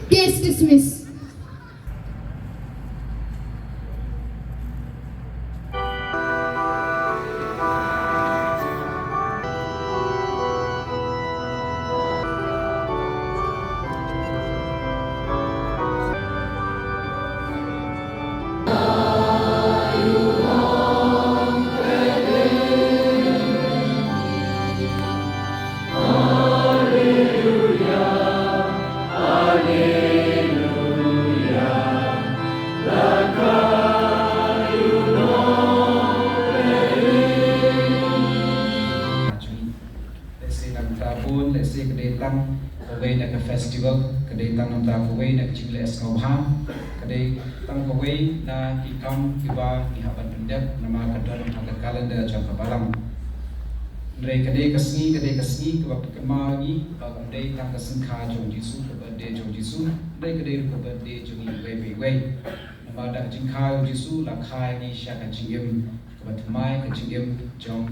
Case dismissed. Let's say kedai tang away nak festival kedai tang nam tang away nak cile eskau ham kedai tang away na ikam kiba ihaban pendek nama kadar agak kalender jam kabalang kedai kesni waktu kemari kedai tang kesengkha jom jisu birthday jom jisu kedai birthday jom way nama dak jingkha jisu la khai ni sya ka jingem kebat mai ka jingem jom